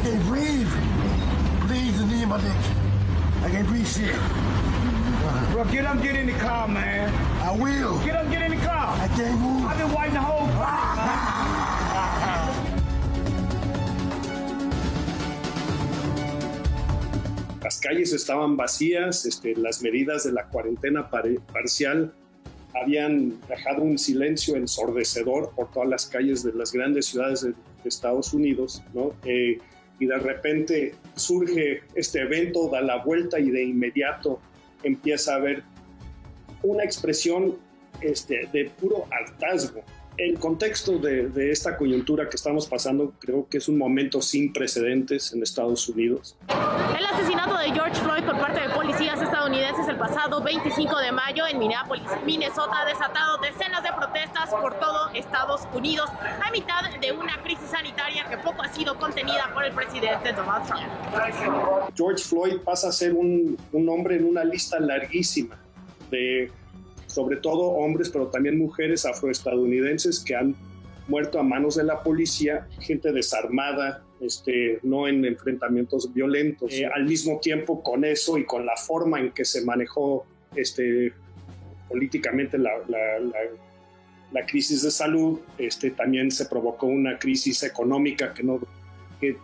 can't breathe. Please, the knee in my neck. I can't breathe shit. Bro, get up, get in the car, man. I will. Get up, get in the car. I can't move. I've been waiting the whole time. Las calles estaban vacías, las medidas de la cuarentena parcial habían dejado un silencio ensordecedor por todas las calles de las grandes ciudades de Estados Unidos, ¿no? Y de repente surge este evento, da la vuelta y de inmediato empieza a haber una expresión de puro hartazgo. El contexto de esta coyuntura que estamos pasando creo que es un momento sin precedentes en Estados Unidos. El asesinato de George Floyd por parte de policías estadounidenses el pasado 25 de mayo en Minneapolis, Minnesota, ha desatado decenas de protestas por todo Estados Unidos a mitad de una crisis sanitaria que poco ha sido contenida por el presidente Donald Trump. George Floyd pasa a ser un hombre en una lista larguísima de, sobre todo hombres, pero también mujeres afroestadounidenses que han muerto a manos de la policía, gente desarmada, no en enfrentamientos violentos. Al mismo tiempo, con eso y con la forma en que se manejó políticamente la crisis de salud, también se provocó una crisis económica que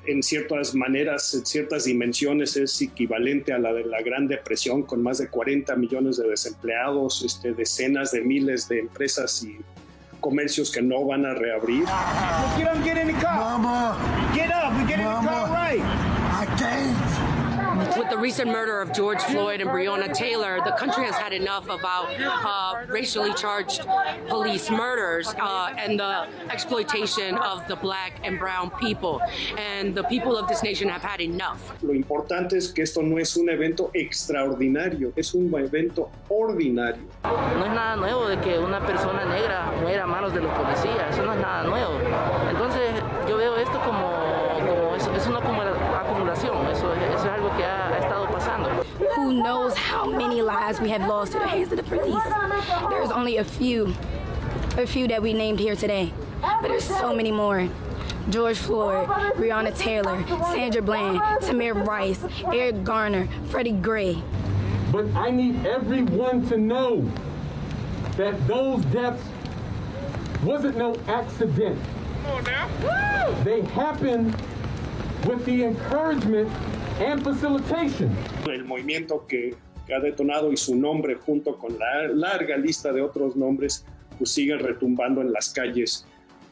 en ciertas maneras, en ciertas dimensiones, es equivalente a la de la Gran Depresión, con más de 40 millones de desempleados, decenas de miles de empresas y comercios que no van a reabrir. Get up, get in the car. Mama. Get up, get in the car right. I can't. With the recent murder of George Floyd and Breonna Taylor, the country has had enough about racially charged police murders and the exploitation of the black and brown people. And the people of this nation have had enough. Lo importante es que esto no es un evento extraordinario, es un evento ordinario. No es nada nuevo de que una persona negra muera a manos de los policías, eso no es nada nuevo. Entonces yo veo esto como es una acumulación, eso es algo que ha estado pasando. Who knows how many lives we have lost to the hands of the police? There's only a few that we named here today, but there's so many more. George Floyd, Breonna Taylor, Sandra Bland, Tamir Rice, Eric Garner, Freddie Gray. But I need everyone to know that those deaths wasn't no accident. Come on now. They happened with the encouragement and facilitation. El movimiento que ha detonado y su nombre junto con la larga lista de otros nombres pues sigue retumbando en las calles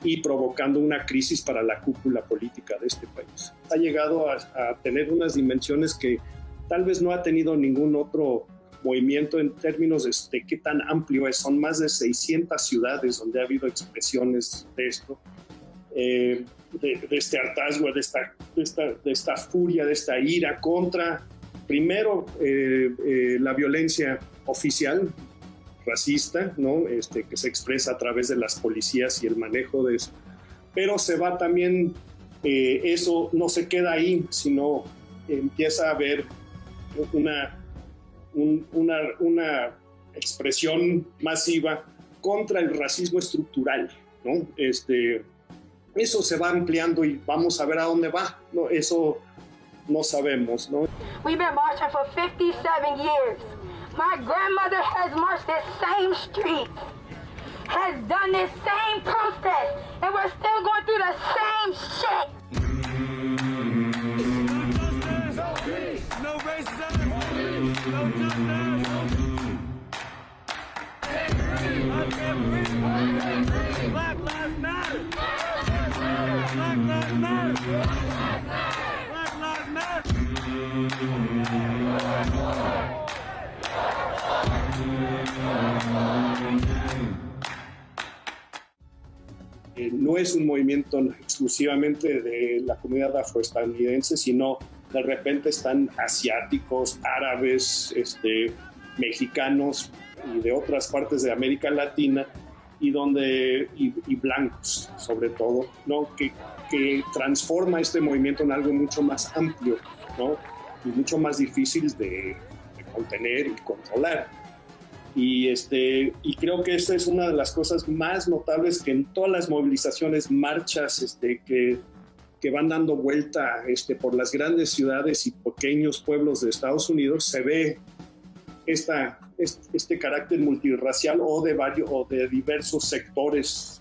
y provocando una crisis para la cúpula política de este país. Ha llegado a tener unas dimensiones que tal vez no ha tenido ningún otro movimiento en términos de qué tan amplio es. Son más de 600 ciudades donde ha habido expresiones de esto. De este hartazgo, de esta furia, de esta ira contra, primero, la violencia oficial, racista, ¿no? Que se expresa a través de las policías y el manejo de eso. Pero se va también, eso no se queda ahí, sino empieza a haber una expresión masiva contra el racismo estructural, ¿no? Eso se va ampliando y vamos a ver a dónde va, ¿no? Eso no sabemos, ¿no? We've been marching for 57 years. My grandmother has marched this same street, has done this same protest, and we're still going through the same shit. No racism, no justice. Black lives matter. Black lives matter. Black lives matter. No es un movimiento exclusivamente de la comunidad afroestadounidense, sino de repente están asiáticos, árabes, mexicanos y de otras partes de América Latina y blancos, sobre todo, ¿no? Que transforma este movimiento en algo mucho más amplio, ¿no? Y mucho más difícil de contener y controlar. Y creo que esta es una de las cosas más notables que en todas las movilizaciones, marchas que que van dando vuelta por las grandes ciudades y pequeños pueblos de Estados Unidos, se ve este carácter multirracial o de diversos sectores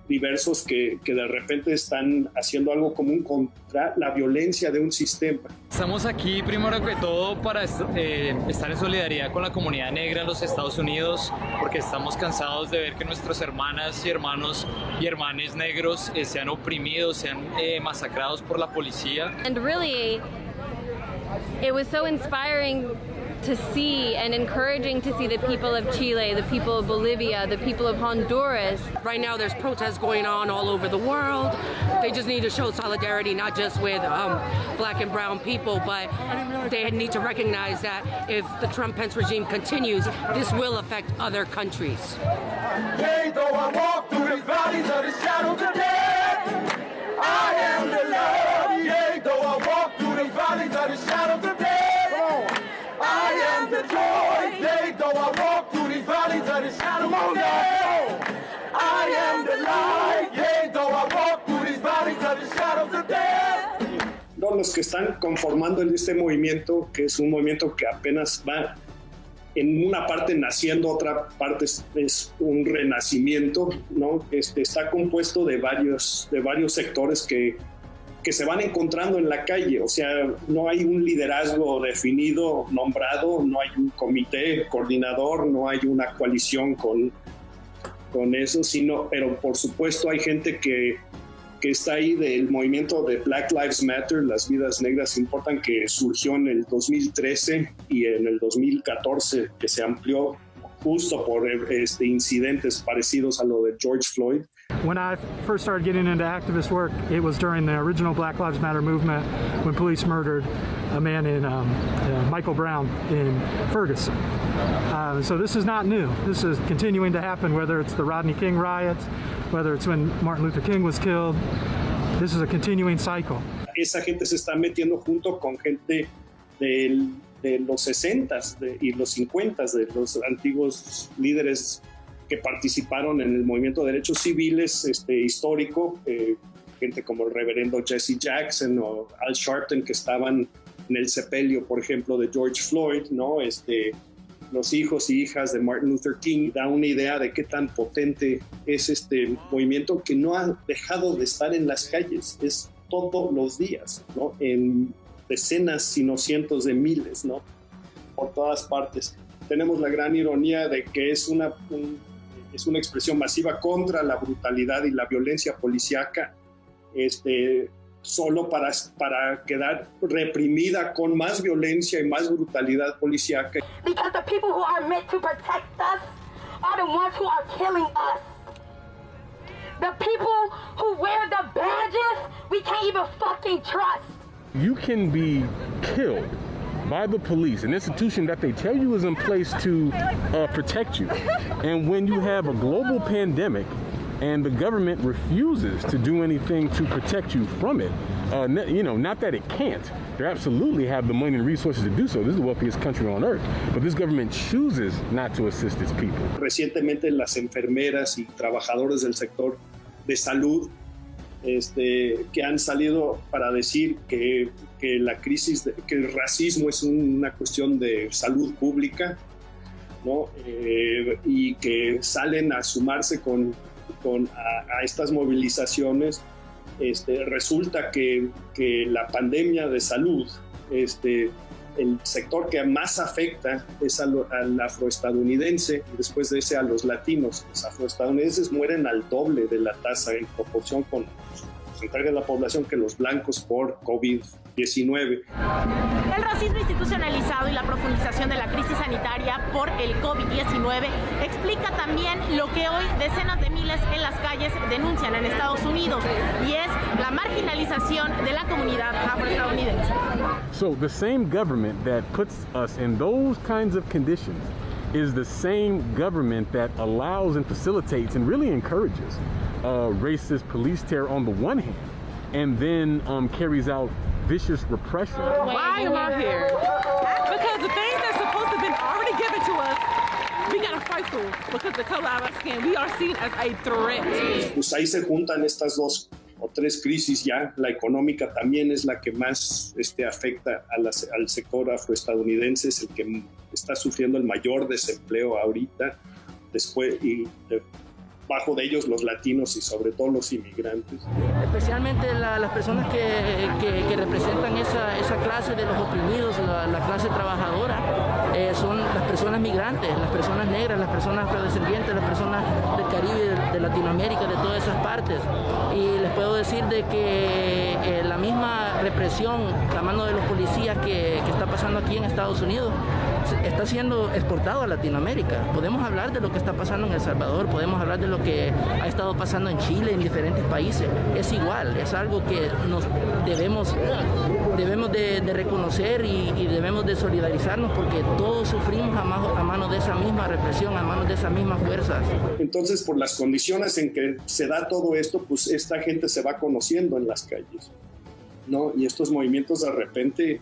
diversos que de repente están haciendo algo común contra la violencia de un sistema. Estamos aquí primero que todo para estar en solidaridad con la comunidad negra en los Estados Unidos, porque estamos cansados de ver que nuestras hermanas y hermanos y hermanes negros sean oprimidos, sean masacrados por la policía. And really, it was so inspiring to see and encouraging to see the people of Chile, the people of Bolivia, the people of Honduras. Right now there's protests going on all over the world. They just need to show solidarity, not just with black and brown people, but they need to recognize that if the Trump-Pence regime continues, this will affect other countries. Yea, though I walk through these valleys of the shadows of death, I am the love. Yea, though I walk through these valleys of the shadows of death, I am the joy. Yea, though I walk through these valleys of the shadows of death, I am the light. Yea, though I walk through these valleys of the shadows of death. Los que están conformando este movimiento, que es un movimiento que apenas va en una parte naciendo, otra parte es un renacimiento, ¿no? Está compuesto de varios sectores que se van encontrando en la calle. O sea, no hay un liderazgo definido, nombrado, no hay un comité coordinador, no hay una coalición con eso, pero por supuesto hay gente que está ahí del movimiento de Black Lives Matter, las vidas negras importan, que surgió en el 2013 y en el 2014, que se amplió justo por incidentes parecidos a lo de George Floyd. When I first started getting into activist work, it was during the original Black Lives Matter movement when police murdered a man in Michael Brown in Ferguson. So this is not new. This is continuing to happen, whether it's the Rodney King riots, whether it's when Martin Luther King was killed. This is a continuing cycle. Esa gente se está metiendo junto con gente de los 60s y los 50s, de los antiguos líderes que participaron en el movimiento de derechos civiles histórico, gente como el reverendo Jesse Jackson o Al Sharpton, que estaban en el sepelio, por ejemplo, de George Floyd, ¿no? Los hijos y hijas de Martin Luther King. Da una idea de qué tan potente es este movimiento, que no ha dejado de estar en las calles, es todos los días, ¿no? En decenas, sino cientos de miles, ¿no? Por todas partes. Tenemos la gran ironía de que es una expresión masiva contra la brutalidad y la violencia policíaca, solo para quedar reprimida con más violencia y más brutalidad policíaca. Because the people who are meant to protect us are the ones who are killing us. The people who wear the badges, we can't even fucking trust. You can be killed by the police, an institution that they tell you is in place to protect you. And when you have a global pandemic and the government refuses to do anything to protect you from it, not that it can't. They absolutely have the money and resources to do so. This is the wealthiest country on earth. But this government chooses not to assist its people. Recientemente las enfermeras y trabajadores del sector de salud que han salido para decir que la crisis, que el racismo es una cuestión de salud pública, ¿no? Y que salen a sumarse a estas movilizaciones. Resulta que la pandemia de salud, el sector que más afecta es al afroestadounidense, y después de ese a los latinos. Los afroestadounidenses mueren al doble de la tasa en proporción con el porcentaje de la población que los blancos por COVID-19. El racismo institucionalizado y la profundización de la crisis sanitaria por el COVID-19 explica también lo que hoy decenas de miles en las calles denuncian en Estados Unidos, y es la marginalización de la comunidad afroestadounidense. So the same government that puts us in those kinds of conditions is the same government that allows and facilitates and really encourages racist police terror on the one hand, and then carries out vicious repression. Why am I here? Because the things that's supposed to have been already given to us, we gotta fight for, because the color of our skin, we are seen as a threat. Pues ahí se juntan estas dos o 3 crisis ya. La económica también es la que más afecta al sector afroestadounidense, es el que está sufriendo el mayor desempleo ahorita, después y bajo de ellos los latinos y sobre todo los inmigrantes. Especialmente las personas que representan esa clase de los oprimidos, la clase trabajadora, son las personas migrantes, las personas negras, las personas afrodescendientes, las personas del Caribe, de Latinoamérica, de todas esas partes. Y les puedo decir de que la misma represión, la mano de los policías que está pasando aquí en Estados Unidos, está siendo exportado a Latinoamérica. Podemos hablar de lo que está pasando en El Salvador, podemos hablar de lo que ha estado pasando en Chile, en diferentes países. Es igual, es algo que nos debemos de reconocer y debemos de solidarizarnos, porque todos sufrimos a mano de esa misma represión, a manos de esas mismas fuerzas. Entonces, por las condiciones en que se da todo esto, pues esta gente se va conociendo en las calles, ¿no? Y estos movimientos de repente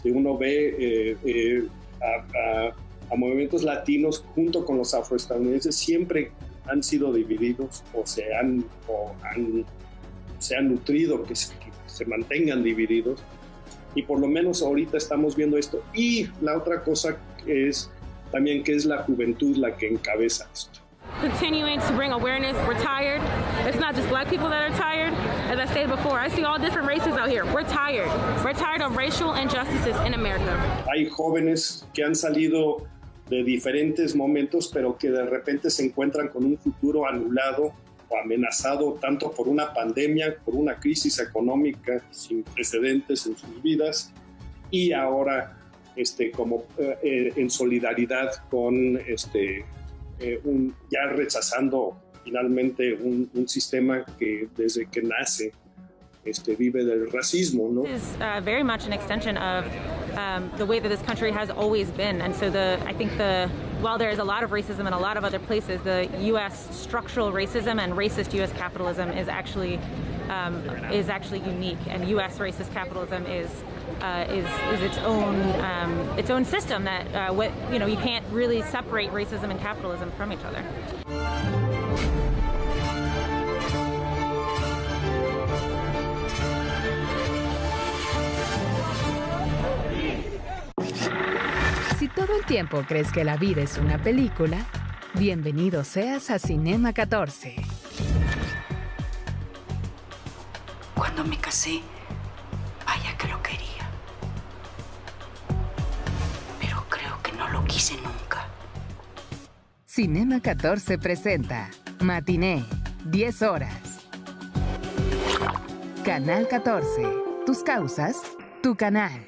uno ve a movimientos latinos junto con los afroestadounidenses, siempre han sido divididos o se han nutrido que se mantengan divididos, y por lo menos ahorita estamos viendo esto. Y la otra cosa es también que es la juventud la que encabeza esto. Continuing to bring awareness. We're tired. It's not just black people that are tired. As I stated before, I see all different races out here. We're tired. We're tired of racial injustices in America. Hay jóvenes que han salido de diferentes momentos, pero que de repente se encuentran con un futuro anulado o amenazado tanto por una pandemia, por una crisis económica sin precedentes en sus vidas, y ahora como en solidaridad con ya rechazando finalmente un sistema que desde que nace vive del racismo, ¿no? This is very much an extension of the way that this country has always been, and so I think while there is a lot of racism in a lot of other places, the U.S. structural racism and racist U.S. capitalism is actually unique, and U.S. racist capitalism is its own system that you can't really separate racism and capitalism from each other. Si todo el tiempo crees que la vida es una película, bienvenido seas a Cinema 14. Cuando me casé, vaya que lo quería. Pero creo que no lo quise nunca. Cinema 14 presenta Matiné, 10 horas. Canal 14. Tus causas, tu canal.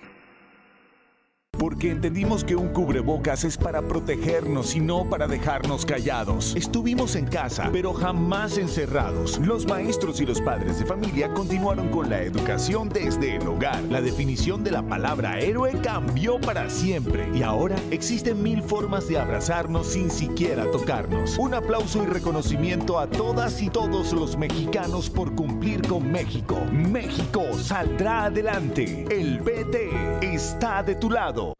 Porque entendimos que un cubrebocas es para protegernos y no para dejarnos callados. Estuvimos en casa, pero jamás encerrados. Los maestros y los padres de familia continuaron con la educación desde el hogar. La definición de la palabra héroe cambió para siempre. Y ahora existen 1000 formas de abrazarnos sin siquiera tocarnos. Un aplauso y reconocimiento a todas y todos los mexicanos por cumplir con México. México saldrá adelante. El PT está de tu lado.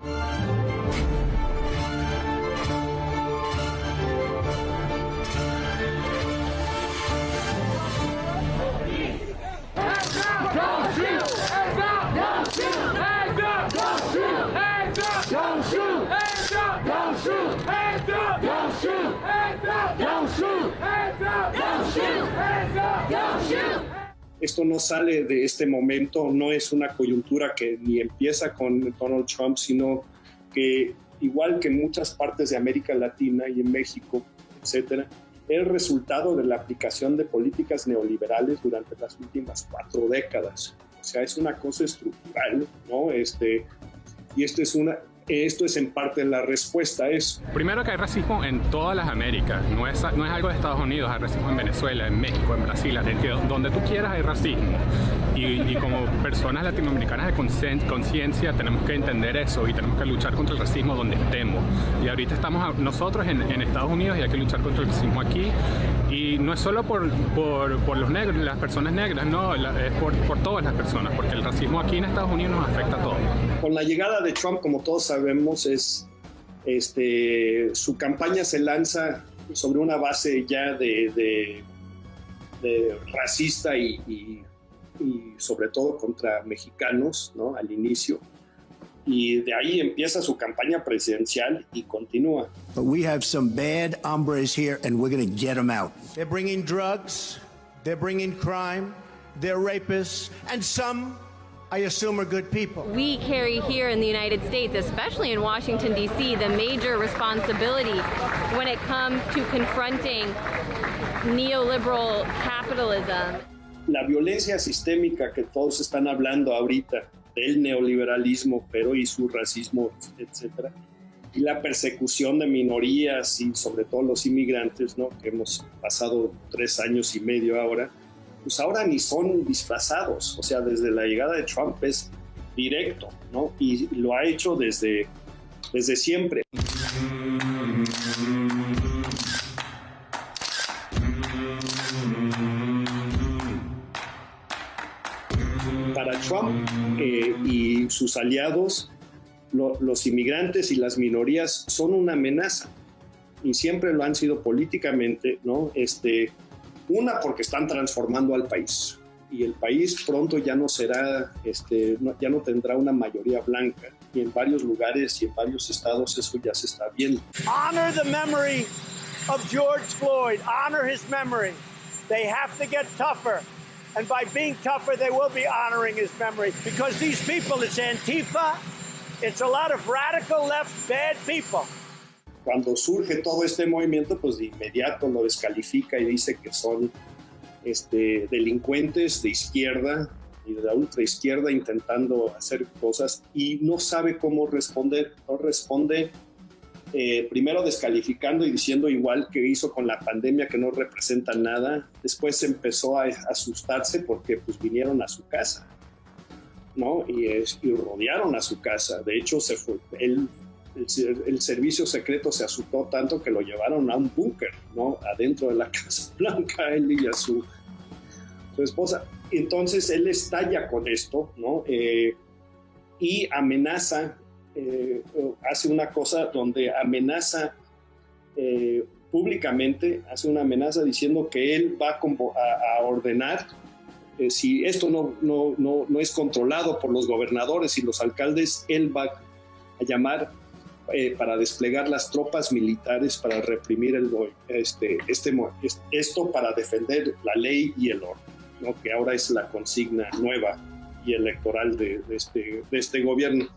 Esto no sale de este momento, no es una coyuntura que ni empieza con Donald Trump, sino que, igual que en muchas partes de América Latina y en México, etcétera, es el resultado de la aplicación de políticas neoliberales durante las últimas 4 décadas. O sea, es una cosa estructural, ¿no? Y esto es en parte la respuesta a eso. Primero que hay racismo en todas las Américas, no es algo de Estados Unidos, hay racismo en Venezuela, en México, en Brasil, donde tú quieras hay racismo. Y como personas latinoamericanas de conciencia tenemos que entender eso y tenemos que luchar contra el racismo donde estemos. Y ahorita estamos nosotros en Estados Unidos y hay que luchar contra el racismo aquí. Y no es solo por los negros, las personas negras, no, es por todas las personas, porque el racismo aquí en Estados Unidos nos afecta a todos. Con la llegada de Trump, como todos sabemos, su campaña se lanza sobre una base ya de racista y sobre todo contra mexicanos, ¿no? Al inicio. Y de ahí empieza su campaña presidencial y continúa. But we have some bad hombres here and we're going to get them out. They're bringing drugs, they're bringing crime, they're rapists, and some, I assume, are good people. We carry here in the United States, especially in Washington, D.C., the major responsibility when it comes to confronting neoliberal capitalism. La violencia sistémica que todos están hablando ahorita, del neoliberalismo, pero y su racismo, etcétera, y la persecución de minorías y sobre todo los inmigrantes, ¿no? Que hemos pasado 3 años y medio ahora, pues ahora ni son disfrazados, o sea, desde la llegada de Trump es directo, ¿no? Y lo ha hecho desde siempre. Para Trump y sus aliados, los inmigrantes y las minorías son una amenaza y siempre lo han sido políticamente, ¿no? Una, porque están transformando al país y el país pronto ya no será, ya no tendrá una mayoría blanca y en varios lugares y en varios estados eso ya se está viendo. Honor the memory of George Floyd. Honor his memory. They have to get tougher. And by being tougher, they will be honoring his memory. Because these people, it's Antifa, it's a lot of radical left, bad people. Cuando surge todo este movimiento, pues de inmediato lo descalifica y dice que son delincuentes de izquierda y de la ultraizquierda intentando hacer cosas y no sabe cómo responder. No responde primero descalificando y diciendo igual que hizo con la pandemia que no representa nada. Después empezó a asustarse porque pues vinieron a su casa, ¿no? Y rodearon a su casa. De hecho, se fue. El servicio secreto se asustó tanto que lo llevaron a un búnker, ¿no? Adentro de la Casa Blanca, él y a su esposa. Entonces él estalla con esto, ¿no? Y amenaza. Hace una cosa donde amenaza públicamente, hace una amenaza diciendo que él va a ordenar, si esto no es controlado por los gobernadores y los alcaldes, él va a llamar para desplegar las tropas militares para reprimir esto para defender la ley y el orden, ¿no? Que ahora es la consigna nueva y electoral de este gobierno.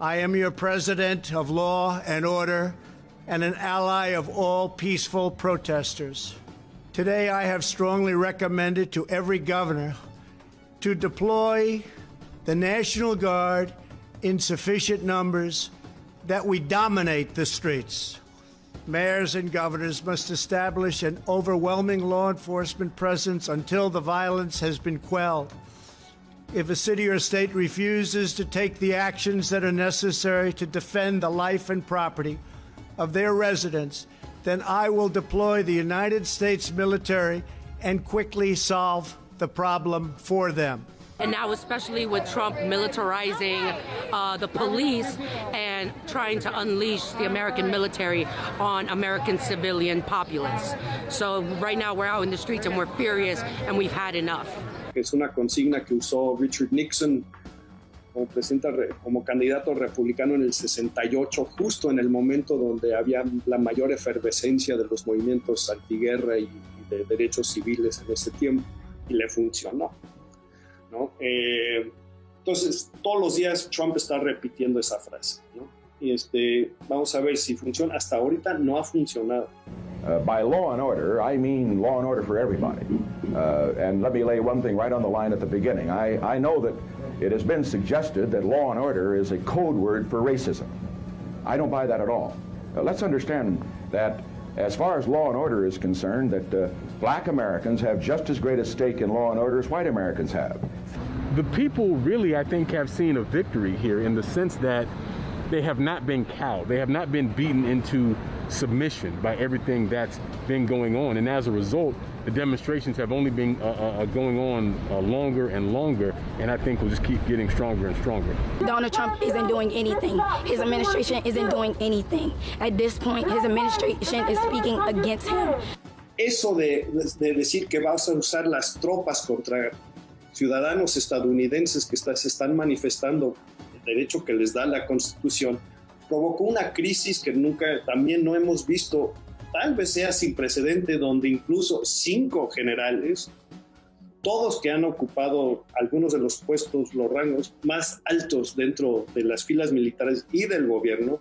I am your president of law and order and an ally of all peaceful protesters. Today, I have strongly recommended to every governor to deploy the National Guard in sufficient numbers that we dominate the streets. Mayors and governors must establish an overwhelming law enforcement presence until the violence has been quelled. If a city or state refuses to take the actions that are necessary to defend the life and property of their residents, then I will deploy the United States military and quickly solve the problem for them. And now, especially with Trump militarizing the police and trying to unleash the American military on American civilian populace. So right now we're out in the streets and we're furious and we've had enough. Es una consigna que usó Richard Nixon como candidato republicano en el 68, justo en el momento donde había la mayor efervescencia de los movimientos antiguerra y de derechos civiles en ese tiempo, y le funcionó, ¿no? Entonces, todos los días Trump está repitiendo esa frase, ¿no? Y vamos a ver si funciona. Hasta ahorita no ha funcionado. By law and order, I mean law and order for everybody. And let me lay one thing right on the line at the beginning. I know that it has been suggested that law and order is a code word for racism. I don't buy that at all. Let's understand that as far as law and order is concerned, that black Americans have just as great a stake in law and order as white Americans have. The people really, I think, have seen a victory here in the sense that they have not been cowed. They have not been beaten into submission by everything that's been going on. And as a result, the demonstrations have only been going on longer and longer, and I think we'll just keep getting stronger and stronger. Donald Trump isn't doing anything. His administration isn't doing anything. At this point, his administration is speaking against him. eso de decir que vas a usar las tropas contra ciudadanos estadounidenses que se están manifestando el derecho que les da la Constitución, provocó una crisis que también no hemos visto, tal vez sea sin precedente, donde incluso 5 generales, todos que han ocupado algunos de los puestos, los rangos más altos dentro de las filas militares y del gobierno,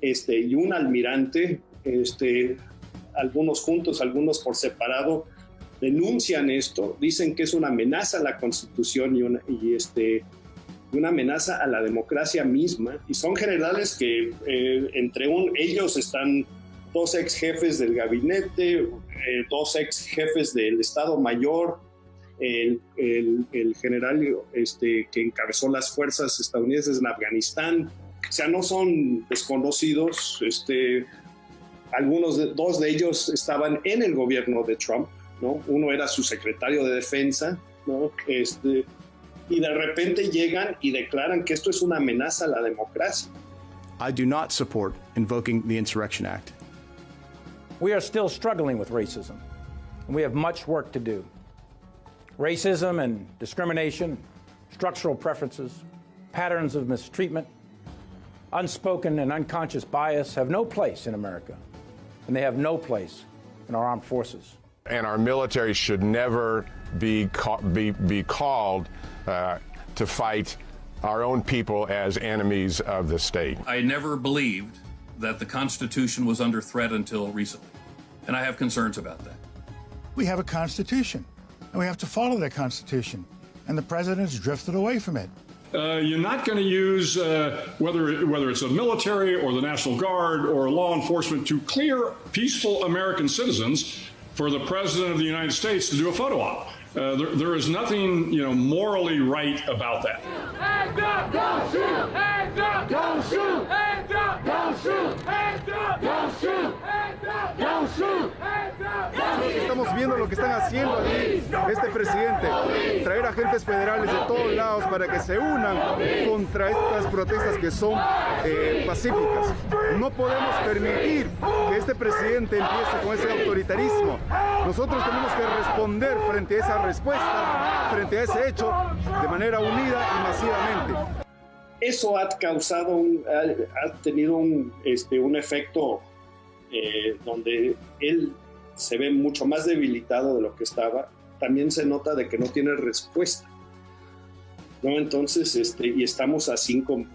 y un almirante, algunos juntos, algunos por separado, denuncian esto, dicen que es una amenaza a la Constitución y una amenaza a la democracia misma, y son generales que ellos están 2 ex jefes del gabinete, 2 ex jefes del Estado Mayor, el general que encabezó las fuerzas estadounidenses en Afganistán. O sea, no son desconocidos. 2 de ellos estaban en el gobierno de Trump, ¿no? Uno era su secretario de defensa, ¿no? Y de repente llegan y declaran que esto es una amenaza a la democracia. I do not support invoking the Insurrection Act. We are still struggling with racism, and we have much work to do. Racism and discrimination, structural preferences, patterns of mistreatment, unspoken and unconscious bias have no place in America, and they have no place in our armed forces. And our military should never be called to fight our own people as enemies of the state. I never believed that the Constitution was under threat until recently, and I have concerns about that. We have a Constitution, and we have to follow that Constitution, and the president's drifted away from it. You're not going to use whether it's a military or the National Guard or law enforcement to clear peaceful American citizens for the President of the United States to do a photo op. There is nothing, morally right about that. Hands up! Don't shoot! Hands up! Don't shoot! Hands up! Don't shoot! Hands up! Don't shoot! Hands up! Don't shoot! Hands up! Estamos viendo lo que están haciendo aquí este presidente, traer agentes federales de todos lados para que se unan contra estas protestas que son pacíficas. No podemos permitir que este presidente empiece con ese autoritarismo. Nosotros tenemos que responder frente a esa respuesta, frente a ese hecho, de manera unida y masivamente. Eso ha tenido un efecto donde él se ve mucho más debilitado de lo que estaba. También se nota de que no tiene respuesta, ¿no? Entonces, y estamos a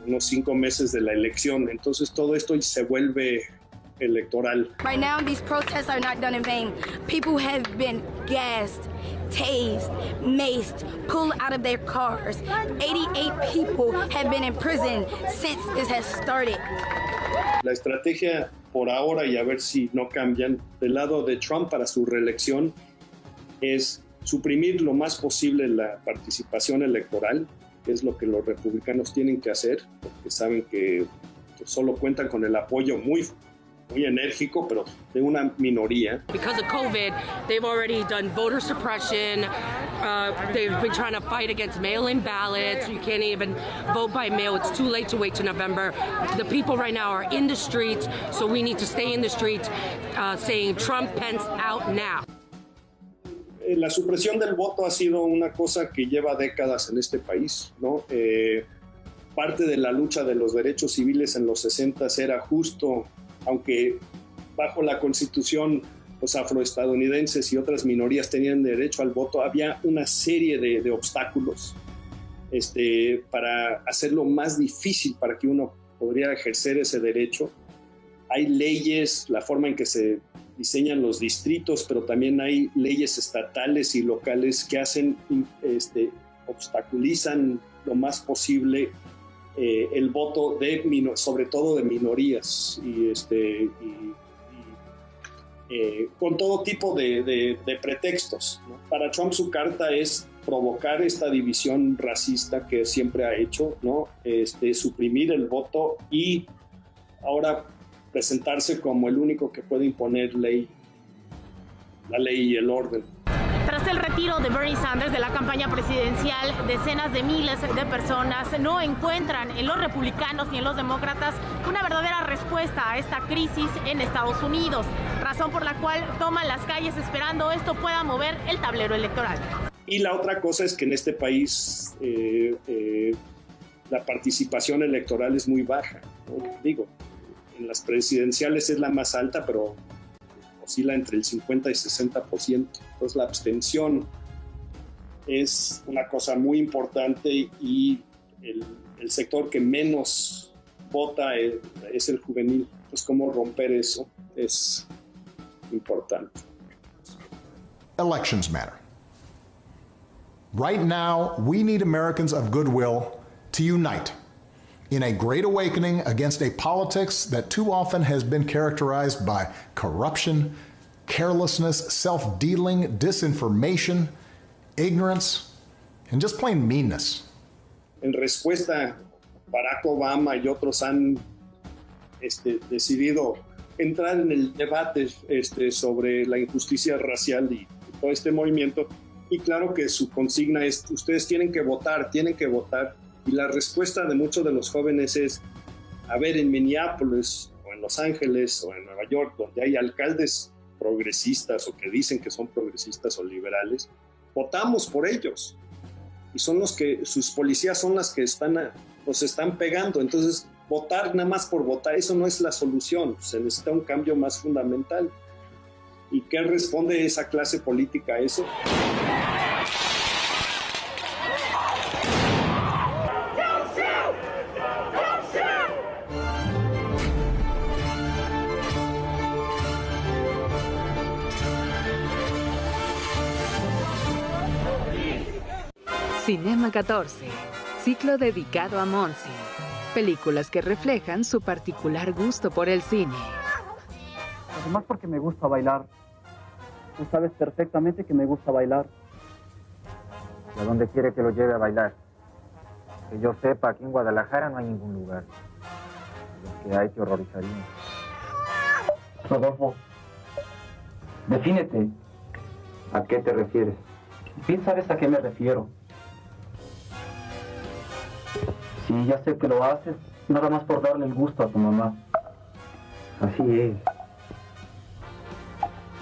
unos 5 meses de la elección, entonces todo esto se vuelve electoral. Right now, these protests are not done in vain. People have been gassed, tased, maced, pulled out of their cars. 88 people have been in prison since this has started. La estrategia por ahora, y a ver si no cambian, del lado de Trump para su reelección es suprimir lo más posible la participación electoral, que es lo que los republicanos tienen que hacer, porque saben que solo cuentan con el apoyo muy enérgico, pero de una minoría. Because of COVID, they've already done voter suppression. They've been trying to fight against mail-in ballots. You can't even vote by mail. It's too late to wait to November. The people right now are in the streets, so we need to stay in the streets saying Trump, Pence out now. La supresión del voto ha sido una cosa que lleva décadas en este país, ¿no? Parte de la lucha de los derechos civiles en los 60s era justo, aunque bajo la Constitución los afroestadounidenses y otras minorías tenían derecho al voto, había una serie de obstáculos para hacerlo más difícil para que uno podría ejercer ese derecho. Hay leyes, la forma en que se diseñan los distritos, pero también hay leyes estatales y locales que obstaculizan lo más posible el voto sobre todo de minorías y con todo tipo de pretextos, ¿no? Para Trump su carta es provocar esta división racista que siempre ha hecho, ¿no? Suprimir el voto y ahora presentarse como el único que puede imponer la ley y el orden. Tras Tras el retiro de Bernie Sanders de la campaña presidencial, decenas de miles de personas no encuentran en los republicanos ni en los demócratas una verdadera respuesta a esta crisis en Estados Unidos, razón por la cual toman las calles esperando esto pueda mover el tablero electoral. Y la otra cosa es que en este país la participación electoral es muy baja, ¿no? Digo, en las presidenciales es la más alta, pero oscila entre el 50 y 60%. Entonces la abstención es una cosa muy importante y el sector que menos vota es el juvenil. Entonces, cómo romper eso es importante. Elections matter. Right now, we need Americans of goodwill to unite in a great awakening against a politics that too often has been characterized by corruption, carelessness, self-dealing, disinformation, ignorance, and just plain meanness. En respuesta, Barack Obama y otros han decidido entrar en el debate sobre la injusticia racial y todo este movimiento. Y claro que su consigna es, ustedes tienen que votar. Y la respuesta de muchos de los jóvenes es, a ver, en Minneapolis o en Los Ángeles o en Nueva York, donde hay alcaldes progresistas o que dicen que son progresistas o liberales, votamos por ellos. Y son los que, sus policías son las que los están pegando. Entonces, votar nada más por votar, eso no es la solución. Se necesita un cambio más fundamental. ¿Y qué responde esa clase política a eso? Cinema 14, ciclo dedicado a Monsi. Películas que reflejan su particular gusto por el cine. Además porque me gusta bailar. Tú sabes perfectamente que me gusta bailar. ¿Y a dónde quiere que lo lleve a bailar? Que yo sepa, aquí en Guadalajara no hay ningún lugar. Los que hay te horrorizarían. Rodolfo, defínete. ¿A qué te refieres? Bien sabes a qué me refiero. Sí, ya sé que lo haces, nada más por darle el gusto a tu mamá. Así es.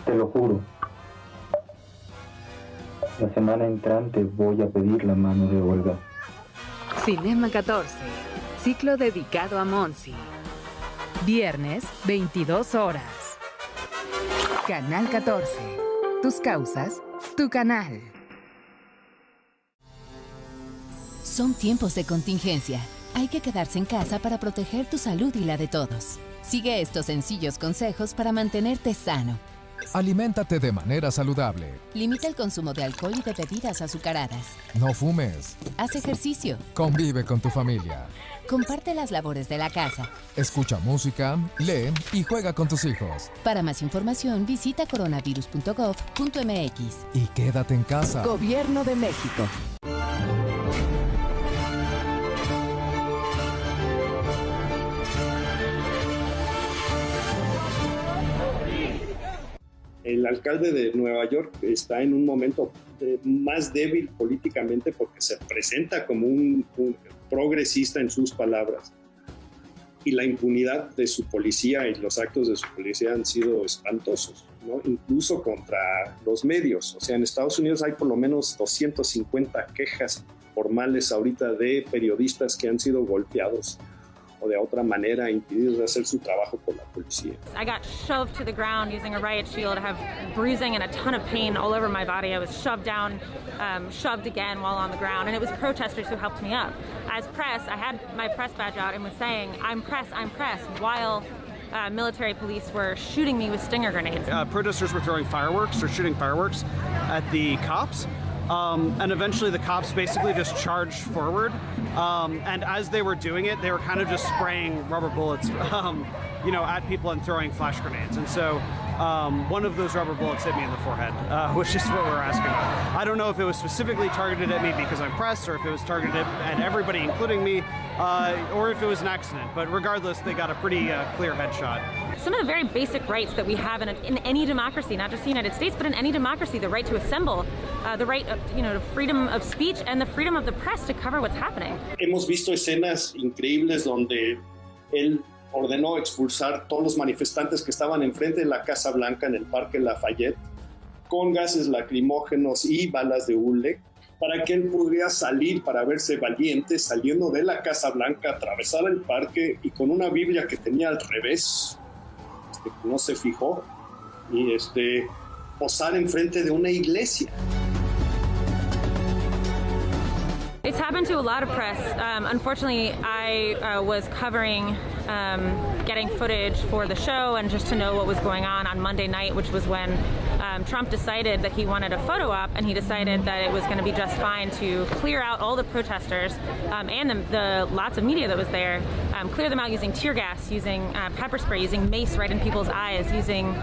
Te lo juro. La semana entrante voy a pedir la mano de Olga. Cinema 14, ciclo dedicado a Monsi. Viernes, 22 horas. Canal 14. Tus causas, tu canal. Son tiempos de contingencia. Hay que quedarse en casa para proteger tu salud y la de todos. Sigue estos sencillos consejos para mantenerte sano. Aliméntate de manera saludable. Limita el consumo de alcohol y de bebidas azucaradas. No fumes. Haz ejercicio. Convive con tu familia. Comparte las labores de la casa. Escucha música, lee y juega con tus hijos. Para más información, visita coronavirus.gov.mx. Y quédate en casa. Gobierno de México. El alcalde de Nueva York está en un momento más débil políticamente porque se presenta como un progresista en sus palabras. Y la impunidad de su policía y los actos de su policía han sido espantosos, ¿no? Incluso contra los medios. O sea, en Estados Unidos hay por lo menos 250 quejas formales ahorita de periodistas que han sido golpeados o de otra manera impedidos de hacer su trabajo por la policía. I got shoved to the ground using a riot shield. I have bruising and a ton of pain all over my body. I was shoved down, shoved again while on the ground, and it was protesters who helped me up. As press, I had my press badge out and was saying, I'm press, while military police were shooting me with stinger grenades. Protesters were throwing fireworks or shooting fireworks at the cops. And eventually the cops basically just charged forward. And as they were doing it, they were kind of just spraying rubber bullets, at people and throwing flash grenades. And so one of those rubber bullets hit me in the forehead, which is what we're asking about. I don't know if it was specifically targeted at me because I'm press or if it was targeted at everybody, including me. or if it was an accident. But regardless, they got a pretty clear headshot. Some of the very basic rights that we have in any democracy, not just the United States, but in any democracy, the right to assemble, the right of, to freedom of speech and the freedom of the press to cover what's happening. Hemos visto escenas increíbles donde él ordenó expulsar todos los manifestantes que estaban enfrente de la Casa Blanca en el Parque Lafayette con gases lacrimógenos y balas de hule para que él pudiera salir para verse valiente saliendo de la Casa Blanca, atravesar el parque y con una Biblia que tenía al revés, que no se fijó, y posar enfrente de una iglesia. It's happened to a lot of press. Unfortunately, I was covering getting footage for the show and just to know what was going on Monday night, which was when Trump decided that he wanted a photo op, and he decided that it was going to be just fine to clear out all the protesters and the lots of media that was there, clear them out using tear gas, using pepper spray, using mace right in people's eyes, using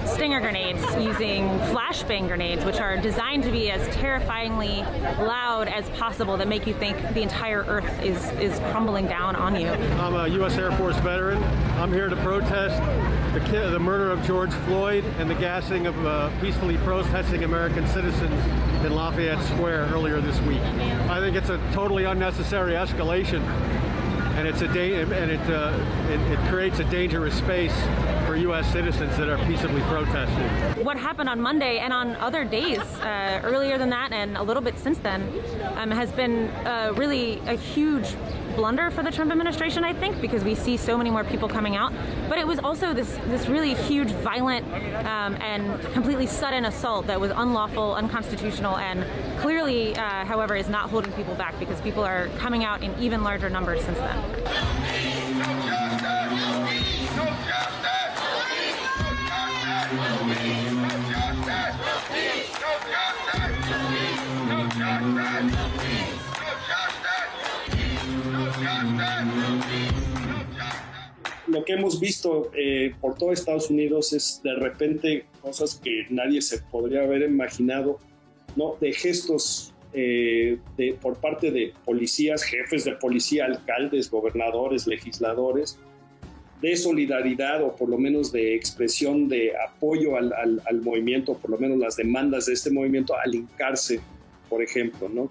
stinger grenades, using flashbang grenades, which are designed to be as terrifyingly loud as possible, that make you think the entire earth is crumbling down on you. I'm a U.S. Air Force veteran. I'm here to protest the murder of George Floyd and the gassing of peacefully protesting American citizens in Lafayette Square earlier this week. I think it's a totally unnecessary escalation, and it creates a dangerous space for U.S. citizens that are peaceably protesting. What happened on Monday and on other days earlier than that and a little bit since then has been really a huge blunder for the Trump administration, I think, because we see so many more people coming out. But it was also this really huge, violent, and completely sudden assault that was unlawful, unconstitutional, and clearly, however, is not holding people back because people are coming out in even larger numbers since then. Lo que hemos visto por todo Estados Unidos es de repente cosas que nadie se podría haber imaginado, ¿no? De gestos por parte de policías, jefes de policía, alcaldes, gobernadores, legisladores, de solidaridad o por lo menos de expresión de apoyo al movimiento, por lo menos las demandas de este movimiento, al hincarse, por ejemplo, ¿no?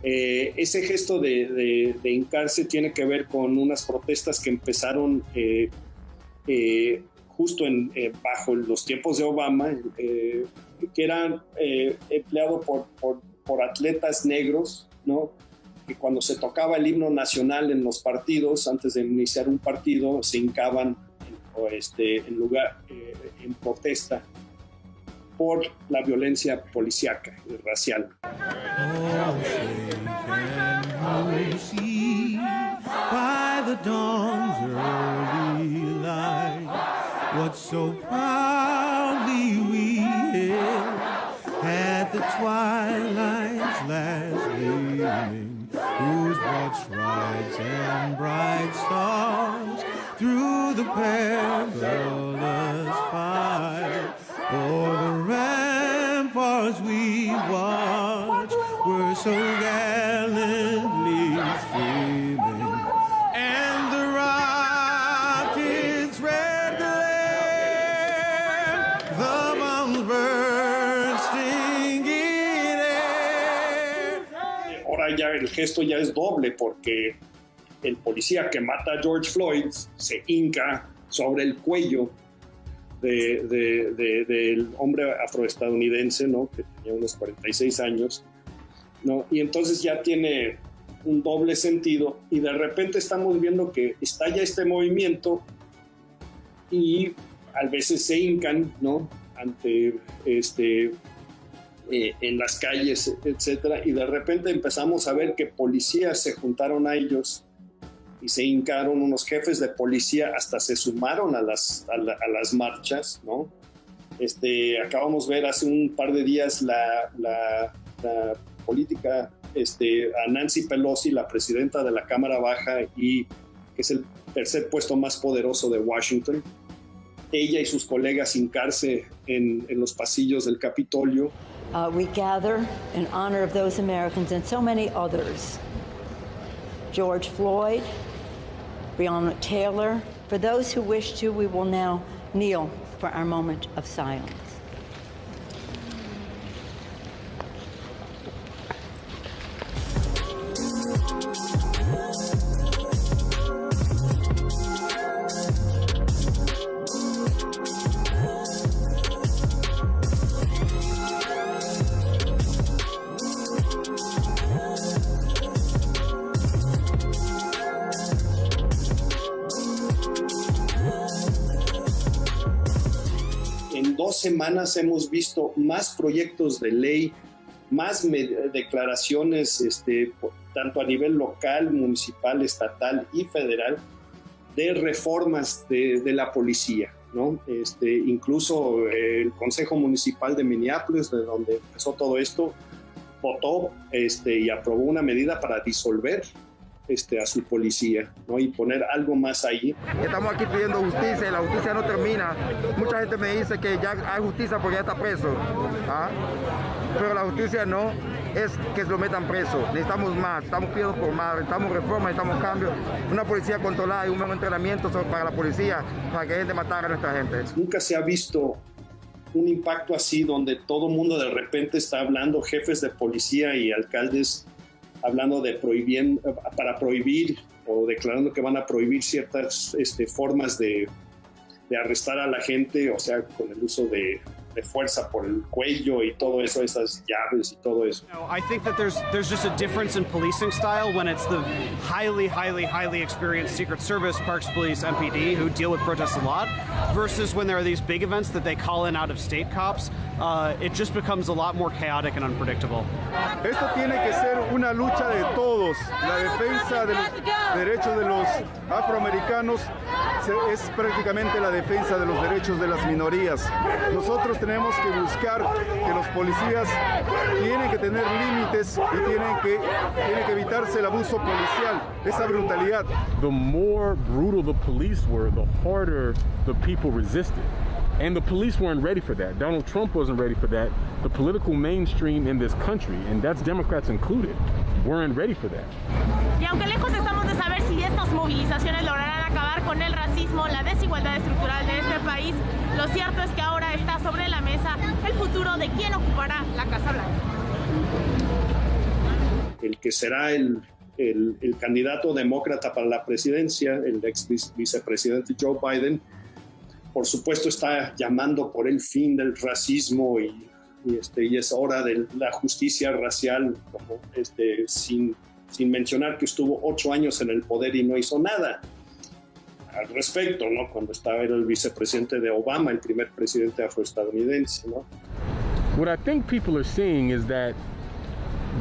Ese gesto de hincarse tiene que ver con unas protestas que empezaron justo bajo los tiempos de Obama, que eran empleados por atletas negros, ¿no? Que cuando se tocaba el himno nacional en los partidos, antes de iniciar un partido, se hincaban en protesta por la violencia policíaca y racial. By the dawn's early light, what so proudly we hailed at the twilight's last gleaming, whose broad strides and bright stars through the perilous fight, o'er the ramparts we watched were so gallantly streaming, and the rocket's red glare, the bombs bursting in air. Ahora ya el gesto ya es doble porque el policía que mata a George Floyd se hinca sobre el cuello del hombre afroestadounidense, ¿no? Que tenía unos 46 años, ¿no? Y entonces ya tiene un doble sentido y de repente estamos viendo que estalla este movimiento y a veces se hincan, ¿no? Ante en las calles, etcétera, y de repente empezamos a ver que policías se juntaron a ellos y se hincaron, unos jefes de policía hasta se sumaron a las marchas, ¿no? Acabamos de ver hace un par de días la política, a Nancy Pelosi, la presidenta de la Cámara Baja y que es el tercer puesto más poderoso de Washington, ella y sus colegas hincarse en los pasillos del Capitolio. We gather in honor of those Americans and so many others George Floyd, Breonna Taylor. For those who wish to, we will now kneel for our moment of silence. En 2 semanas hemos visto más proyectos de ley, más declaraciones, tanto a nivel local, municipal, estatal y federal, de reformas de la policía, ¿no? Incluso el Consejo Municipal de Minneapolis, de donde empezó todo esto, votó y aprobó una medida para disolver a su policía, ¿no? Y poner algo más ahí. Estamos aquí pidiendo justicia y la justicia no termina. Mucha gente me dice que ya hay justicia porque ya está preso, ¿ah? Pero la justicia no es que lo metan preso. Necesitamos más, estamos pidiendo por más, necesitamos reformas, necesitamos cambios. Una policía controlada y un buen entrenamiento para la policía, para que gente matara a nuestra gente. Nunca se ha visto un impacto así donde todo el mundo de repente está hablando, jefes de policía y alcaldes hablando de para prohibir o declarando que van a prohibir ciertas formas de arrestar a la gente, o sea, con el uso de fuerza por el cuello y todo eso, esas llaves y todo eso. I think that there's just a difference in policing style when it's the highly experienced Secret Service, Parks Police, MPD who deal with protests a lot versus when there are these big events that they call in out-of-state cops. It just becomes a lot more chaotic and unpredictable. Esto tiene que ser una lucha de todos. La defensa de los derechos de los afroamericanos es prácticamente la defensa de los derechos de las minorías. Nosotros tenemos que buscar que los policías tienen que tener límites y tienen que evitarse el abuso policial, esa brutalidad. The more brutal the police were, the harder the people resisted. And the police weren't ready for that. Donald Trump wasn't ready for that. The political mainstream in this country, and that's Democrats included, weren't ready for that. Y aunque lejos estamos de saber si estas movilizaciones lograrán acabar con el racismo, la desigualdad estructural de este país, lo cierto es que ahora está sobre la mesa el futuro de quién ocupará la Casa Blanca. El que será el candidato demócrata para la presidencia, el ex vicepresidente Joe Biden, por supuesto está llamando por el fin del racismo y es hora de la justicia racial, como sin mencionar que estuvo 8 años en el poder y no hizo nada al respecto, ¿no? Cuando era el vicepresidente de Obama, el primer presidente afroestadounidense, ¿no? What I think people are seeing is that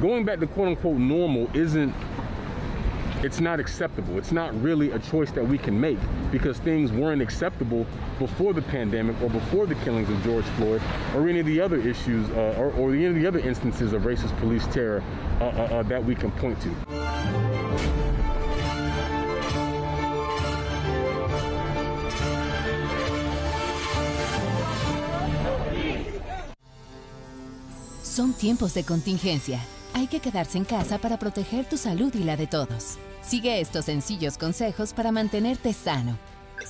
going back to quote-unquote normal it's not acceptable. It's not really a choice that we can make because things weren't acceptable before the pandemic or before the killings of George Floyd or any of the other issues or any of the other instances of racist police terror that we can point to. Son tiempos de contingencia. Hay que quedarse en casa para proteger tu salud y la de todos. Sigue estos sencillos consejos para mantenerte sano.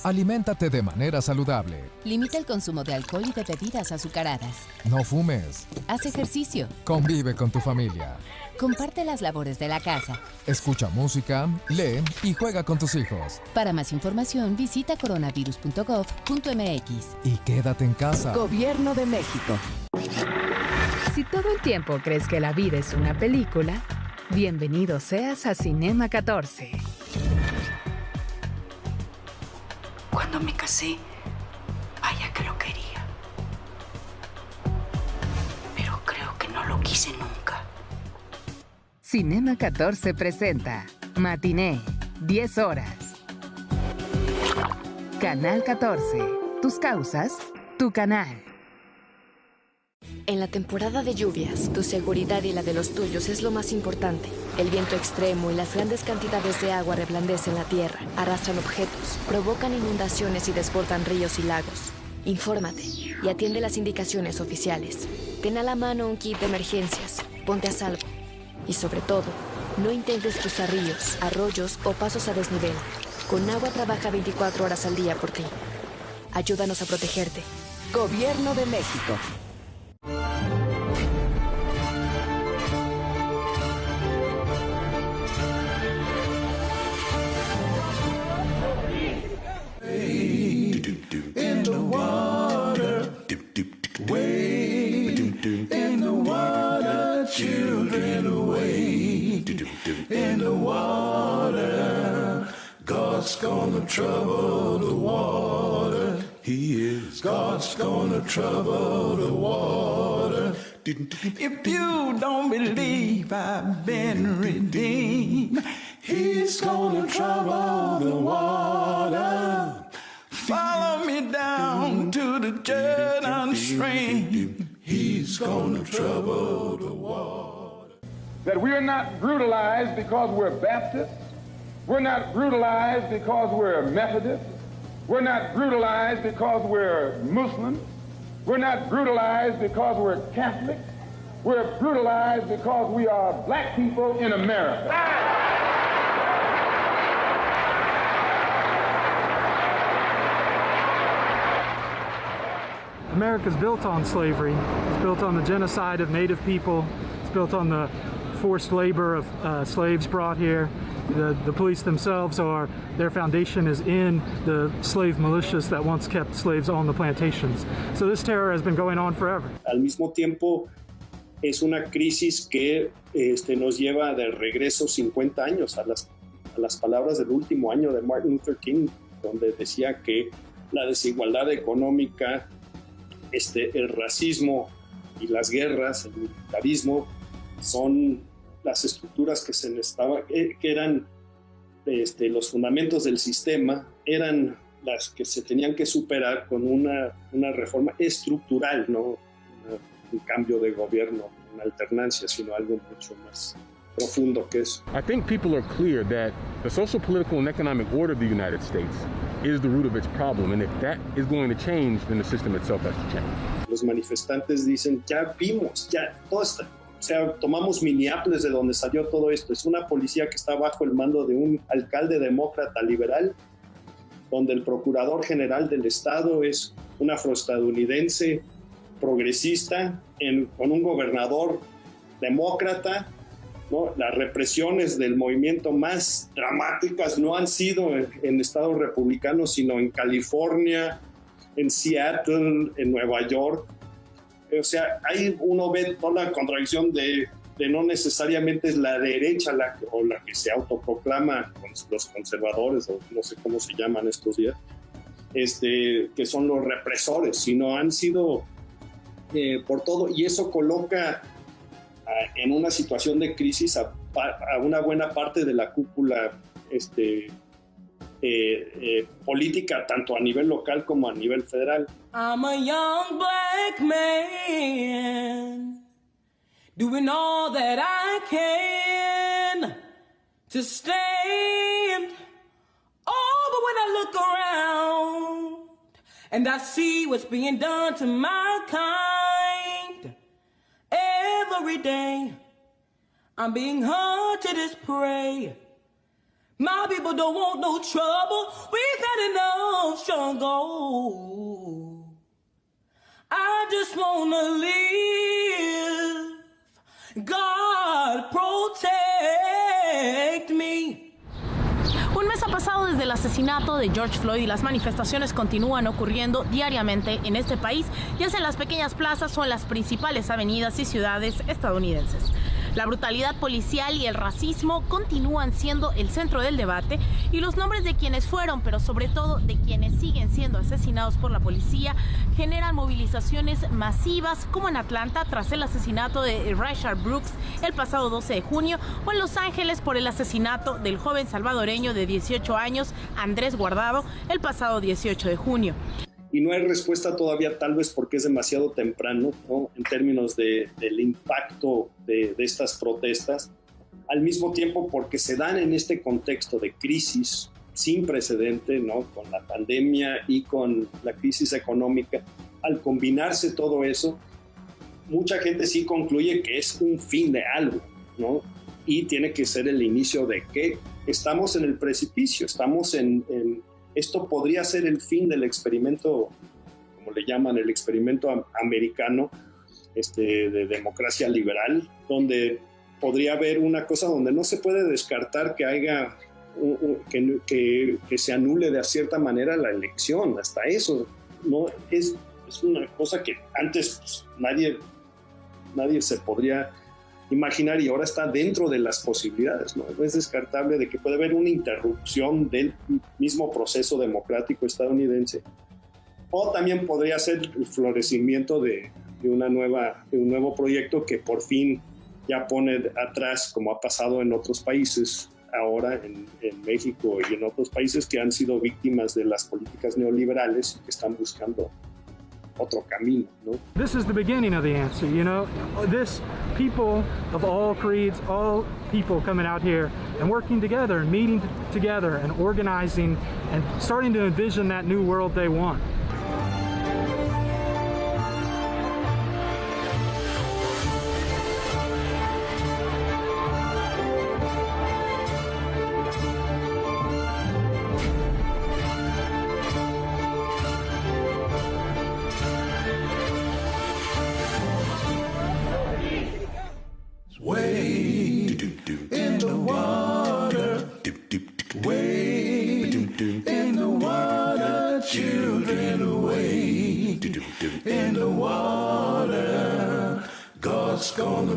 Aliméntate de manera saludable. Limita el consumo de alcohol y de bebidas azucaradas. No fumes. Haz ejercicio. Convive con tu familia. Comparte las labores de la casa. Escucha música, lee y juega con tus hijos. Para más información, visita coronavirus.gov.mx. Y quédate en casa. Gobierno de México. Si todo el tiempo crees que la vida es una película, bienvenido seas a Cinema 14. Cuando me casé, vaya que lo quería. Pero creo que no lo quise nunca. Cinema 14 presenta Matiné, 10 horas. Canal 14. Tus causas, tu canal. En la temporada de lluvias, tu seguridad y la de los tuyos es lo más importante. El viento extremo y las grandes cantidades de agua reblandecen la tierra, arrastran objetos, provocan inundaciones y desbordan ríos y lagos. Infórmate y atiende las indicaciones oficiales. Ten a la mano un kit de emergencias, ponte a salvo y sobre todo, No intentes cruzar ríos, arroyos o pasos a desnivel. Con Agua trabaja 24 horas al día por ti. Ayúdanos a protegerte. Gobierno de México. In the water, wade in the water, children wade in the water. God's gonna trouble the water. He is. God's gonna trouble the water. If you don't believe I've been redeemed, He's gonna trouble the water. Follow me down to the Jordan stream. He's gonna trouble the water. That we are not brutalized because we're Baptist. We're not brutalized because we're Methodist. We're not brutalized because we're Muslim. We're not brutalized because we're Catholic. We're brutalized because we are black people in America. America's built on slavery. It's built on the genocide of Native people. It's built on the forced labor of slaves brought here. The police themselves their foundation is in the slave militias that once kept slaves on the plantations. So this terror has been going on forever. Al mismo tiempo, es una crisis que nos lleva de regreso 50 años a las palabras del último año de Martin Luther King, donde decía que la desigualdad económica, el racismo y las guerras, el militarismo, son las estructuras que eran los fundamentos del sistema, eran las que se tenían que superar con una reforma estructural, no un cambio de gobierno, una alternancia, sino algo mucho más profundo que eso. I think people are clear that the social, political, and economic order of the United States is the root of its problem, and if that is going to change, then the system itself has to change. Los manifestantes dicen, ya vimos, ya todo está. O sea, tomamos Minneapolis, de donde salió todo esto. Es una policía que está bajo el mando de un alcalde demócrata liberal, donde el procurador general del estado es un afroestadounidense progresista, con un gobernador demócrata, ¿no? Las represiones del movimiento más dramáticas no han sido en estados republicanos, sino en California, en Seattle, en Nueva York. O sea, uno ve toda la contradicción de no necesariamente es la derecha la que se autoproclama, los conservadores, o no sé cómo se llaman estos días, que son los represores, sino han sido por todo, y eso coloca en una situación de crisis a una buena parte de la cúpula política, tanto a nivel local como a nivel federal. I'm a young black man doing all that I can to stand. Oh, but when I look around and I see what's being done to my kind, every day I'm being hunted as prey. My people don't want no trouble. We've had enough struggle. I just wanna live. God protect me. Un mes ha pasado desde el asesinato de George Floyd y las manifestaciones continúan ocurriendo diariamente en este país, ya sea en las pequeñas plazas o en las principales avenidas y ciudades estadounidenses. La brutalidad policial y el racismo continúan siendo el centro del debate, y los nombres de quienes fueron, pero sobre todo de quienes siguen siendo asesinados por la policía, generan movilizaciones masivas, como en Atlanta tras el asesinato de Rayshard Brooks el pasado 12 de junio, o en Los Ángeles por el asesinato del joven salvadoreño de 18 años, Andrés Guardado, el pasado 18 de junio. Y no hay respuesta todavía, tal vez porque es demasiado temprano, ¿no? En términos del impacto de estas protestas, al mismo tiempo porque se dan en este contexto de crisis sin precedente, ¿no? Con la pandemia y con la crisis económica. Al combinarse todo eso, mucha gente sí concluye que es un fin de algo, ¿no? y tiene que ser el inicio de que estamos en el precipicio, esto podría ser el fin del experimento, como le llaman, el experimento americano de democracia liberal, donde podría haber una cosa donde no se puede descartar que haya que se anule de cierta manera la elección. Hasta eso no es una cosa que antes pues, nadie se podría imaginar, y ahora está dentro de las posibilidades, ¿no? Es descartable de que puede haber una interrupción del mismo proceso democrático estadounidense, o también podría ser el florecimiento de un nuevo proyecto que por fin ya pone atrás, como ha pasado en otros países, ahora en México y en otros países que han sido víctimas de las políticas neoliberales y que están buscando otro camino, ¿no? This is the beginning of the answer, you know. This people of all creeds, all people coming out here and working together and meeting together and organizing and starting to envision that new world they want.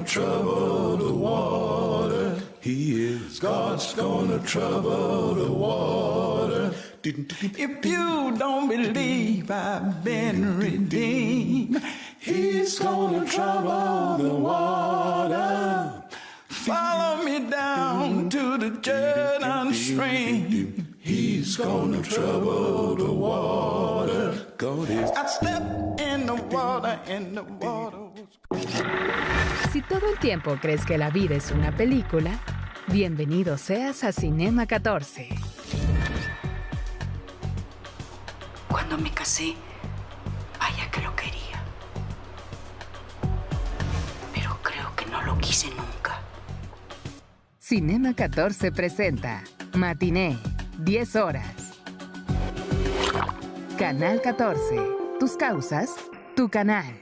Trouble the water. He is. God's gonna trouble the water. If you don't believe I've been redeemed, He's gonna trouble the water. Follow me down to the Jordan stream. He's gonna trouble the water. God is. I stepped in the water and the water was. Si todo el tiempo crees que la vida es una película, bienvenido seas a Cinema 14. Cuando me casé, vaya que lo quería. Pero creo que no lo quise nunca. Cinema 14 presenta Matiné, 10 horas. Canal 14. Tus causas, tu canal.